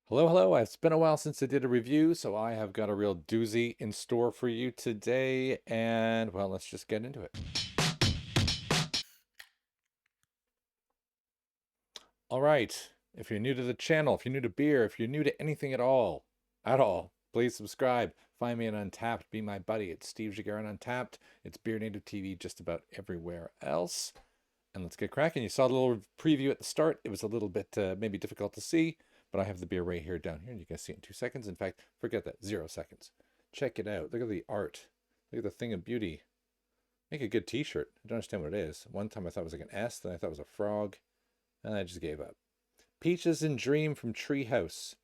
Hello, hello. It's been a while since I did a review, so I have got a real doozy in store for you today. And well, let's just get into it. All right. If you're new to the channel, if you're new to beer, if you're new to anything at all, please subscribe. Find me on Untapped. Be my buddy. It's Steve Jagger on Untapped. It's BeerNative TV just about everywhere else. And let's get cracking. You saw the little preview at the start. It was a little bit maybe difficult to see, but I have the beer right here down here, and you can see it in 2 seconds. In fact, forget that, 0 seconds. Check it out. Look at the art. Look at the thing of beauty. Make a good t-shirt. I don't understand what it is. One time I thought it was like an S, then I thought it was a frog, and I just gave up. Peaches and Dream from Treehouse.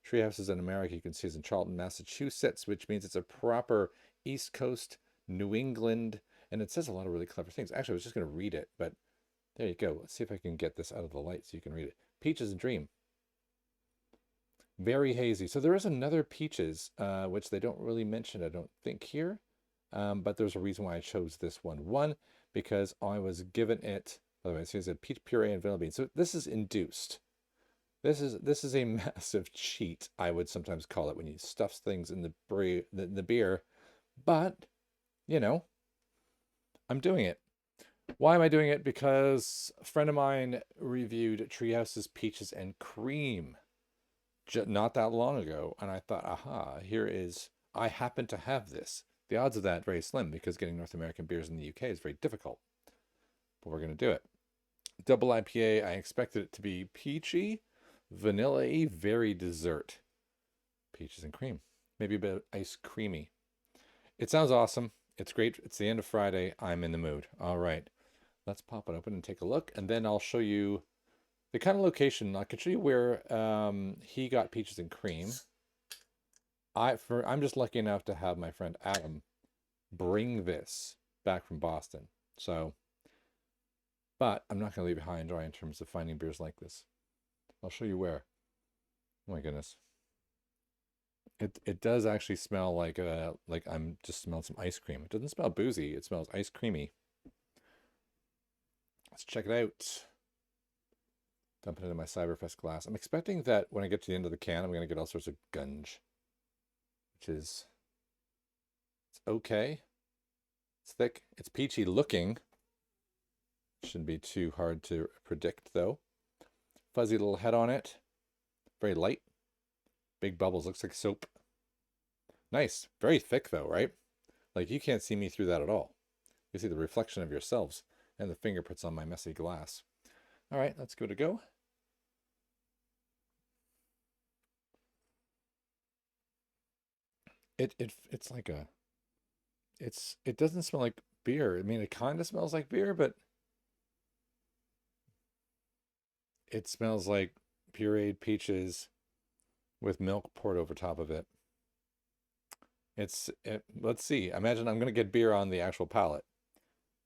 Treehouse is in America. You can see it's in Charlton, Massachusetts, which means it's a proper East Coast, New England, and it says a lot of really clever things. Actually, I was just going to read it, but there you go. Let's see if I can get this out of the light so you can read it. Peaches and Dream. Very hazy. So there is another peaches, which they don't really mention, I don't think, here. But there's a reason why I chose this one. One, because I was given it, by the way, it says a peach puree and vanilla bean. So this is induced. This is a massive cheat, I would sometimes call it, when you stuff things in the beer. But, you know, I'm doing it. Why am I doing it? Because a friend of mine reviewed Treehouse's Peaches and Cream not that long ago, and I thought, aha, I happen to have this. The odds of that very slim because getting North American beers in the UK is very difficult, but we're going to do it. Double IPA, I expected it to be peachy, vanilla-y, very dessert. Peaches and cream, maybe a bit of ice creamy. It sounds awesome. It's great. It's the end of Friday. I'm in the mood. All right. Let's pop it open and take a look, and then I'll show you the kind of location. I can show you where he got peaches and cream. I'm just lucky enough to have my friend Adam bring this back from Boston. So, but I'm not going to leave it high and dry in terms of finding beers like this. I'll show you where. Oh my goodness. It does actually smell like I'm just smelling some ice cream. It doesn't smell boozy. It smells ice creamy. Let's check it out. Dump it into my Cyberfest glass. I'm expecting that when I get to the end of the can, I'm going to get all sorts of gunge, which is, it's okay. It's thick. It's peachy looking. Shouldn't be too hard to predict, though. Fuzzy little head on it. Very light. Big bubbles. Looks like soap. Nice. Very thick, though, right? Like, you can't see me through that at all. You see the reflection of yourselves and the fingerprints on my messy glass. All right, let's give it a go. It's like it doesn't smell like beer. I mean, it kind of smells like beer, but it smells like pureed peaches with milk poured over top of it. Let's see. Imagine I'm going to get beer on the actual palate.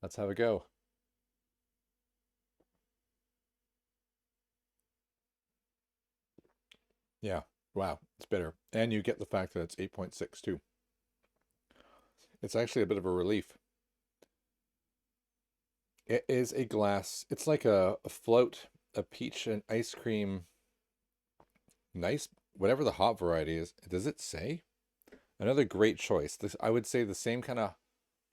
Let's have a go. Yeah. Wow. It's bitter. And you get the fact that it's 8.6 too. It's actually a bit of a relief. It is a glass. It's like a float, a peach and ice cream. Nice, whatever the hop variety is. Does it say? Another great choice. This, I would say, the same kind of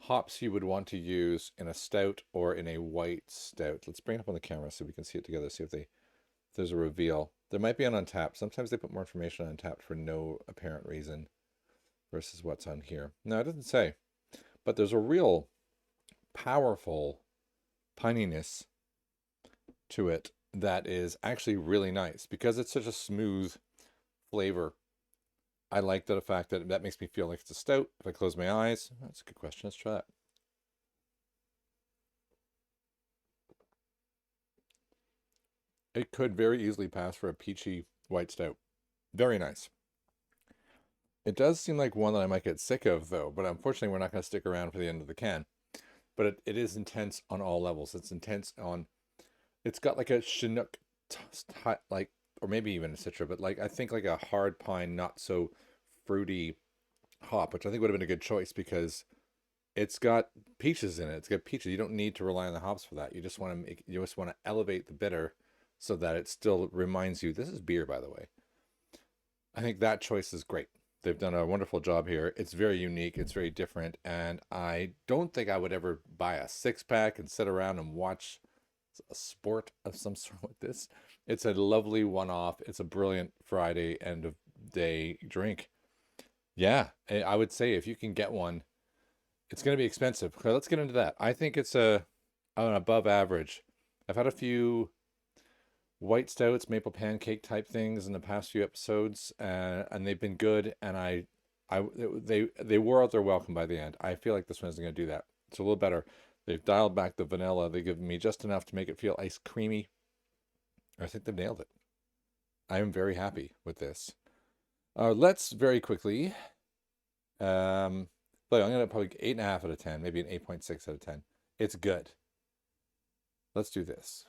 hops you would want to use in a stout or in a white stout. Let's bring it up on the camera so we can see it together. See if there's a reveal. There might be on Untapped. Sometimes they put more information on Untapped for no apparent reason versus what's on here. No, it doesn't say. But there's a real powerful pininess to it that is actually really nice because it's such a smooth flavor. I like the fact that that makes me feel like it's a stout. If I close my eyes, that's a good question. Let's try that. It could very easily pass for a peachy white stout. Very nice. It does seem like one that I might get sick of, though, but unfortunately, we're not going to stick around for the end of the can. But it is intense on all levels. It's intense on, it's got like a Chinook, like, or maybe even a Citra, but like, I think like a hard pine, not so fruity hop, which I think would have been a good choice because it's got peaches in it. It's got peaches. You don't need to rely on the hops for that. You just want to elevate the bitter so that it still reminds you, this is beer, by the way. I think that choice is great. They've done a wonderful job here. It's very unique, it's very different, and I don't think I would ever buy a six pack and sit around and watch a sport of some sort with this. It's a lovely one off. It's a brilliant Friday end of day drink. Yeah, I would say if you can get one, it's going to be expensive. Okay, let's get into that. I think it's an above average. I've had a few white stouts, maple pancake type things in the past few episodes, and they've been good. And they wore out their welcome by the end. I feel like this one's going to do that. It's a little better. They've dialed back the vanilla. They've given me just enough to make it feel ice creamy. I think they've nailed it. I am very happy with this. Let's very quickly. But I'm gonna probably 8.5 out of 10, maybe an 8.6 out of 10. It's good. Let's do this.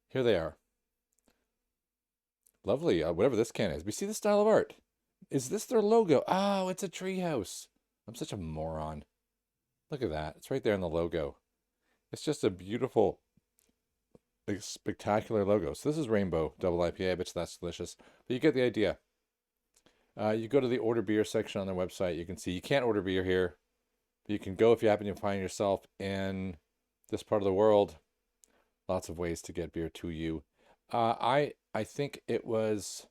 Here they are. Lovely. Whatever this can is. We see the style of art. Is this their logo? Oh, it's a treehouse. I'm such a moron. Look at that. It's right there in the logo. It's just a beautiful, like, spectacular logo. So this is Rainbow Double IPA. I bet you that's delicious. But you get the idea. You go to the order beer section on their website. You can see you can't order beer here. But you can go if you happen to find yourself in this part of the world. Lots of ways to get beer to you. I think it was,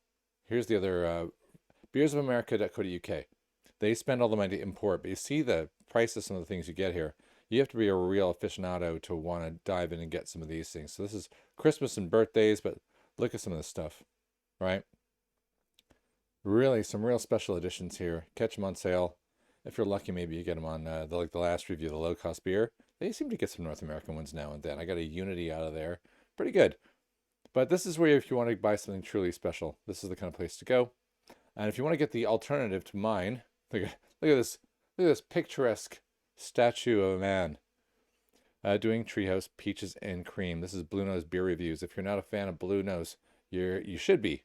here's the other, beersofamerica.co.uk. They spend all the money to import, but you see the price of some of the things you get here. You have to be a real aficionado to want to dive in and get some of these things. So this is Christmas and birthdays, but look at some of this stuff, right? Really, some real special editions here. Catch them on sale. If you're lucky, maybe you get them on the last review, the low cost beer. They seem to get some North American ones now and then. I got a Unity out of there. Pretty good. But this is where if you want to buy something truly special, this is the kind of place to go. And if you want to get the alternative to mine, look at this picturesque statue of a man doing treehouse peaches and cream. This is Blue Nose Beer Reviews. If you're not a fan of Blue Nose, you should be,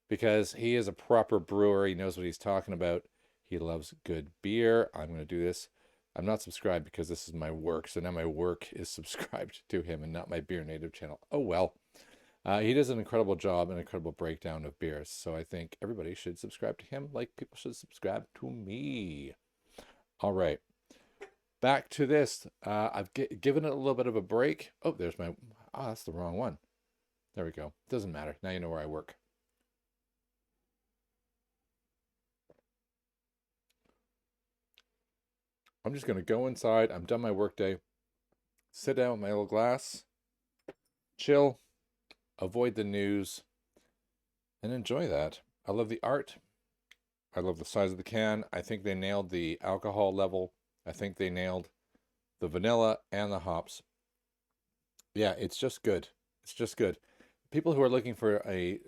because he is a proper brewer. He knows what he's talking about. He loves good beer. I'm going to do this. I'm not subscribed because this is my work. So now my work is subscribed to him and not my BeerNative channel. Oh, well. He does an incredible job, an incredible breakdown of beers. So I think everybody should subscribe to him like people should subscribe to me. All right. Back to this. I've given it a little bit of a break. Oh, there's my... Oh, that's the wrong one. There we go. Doesn't matter. Now you know where I work. I'm just going to go inside. I'm done my workday. Sit down with my little glass. Chill. Avoid the news. And enjoy that. I love the art. I love the size of the can. I think they nailed the alcohol level. I think they nailed the vanilla and the hops. Yeah, it's just good. It's just good. People who are looking for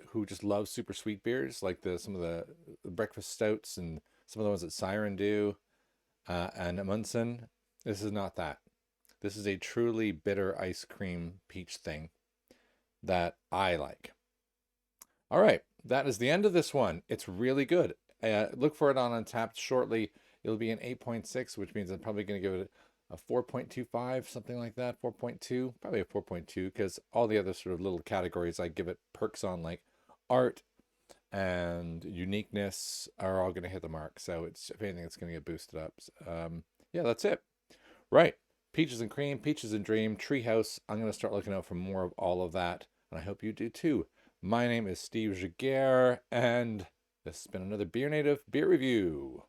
who just love super sweet beers, like some of the breakfast stouts and some of the ones that Siren do, and Amundsen, this is not that. This is a truly bitter ice cream peach thing that I like. All right, that is the end of this one. It's really good. Look for it on Untapped shortly. It'll be an 8.6, which means I'm probably going to give it a 4.25, something like that, 4.2, probably a 4.2, because all the other sort of little categories I give it perks on, like art and uniqueness, are all going to hit the mark. So if anything, it's going to get boosted up. Yeah, that's it. Right. Peaches and cream, peaches and dream, treehouse. I'm going to start looking out for more of all of that, and I hope you do too. My name is Steve Jaguar, and this has been another BeerNative Beer Review.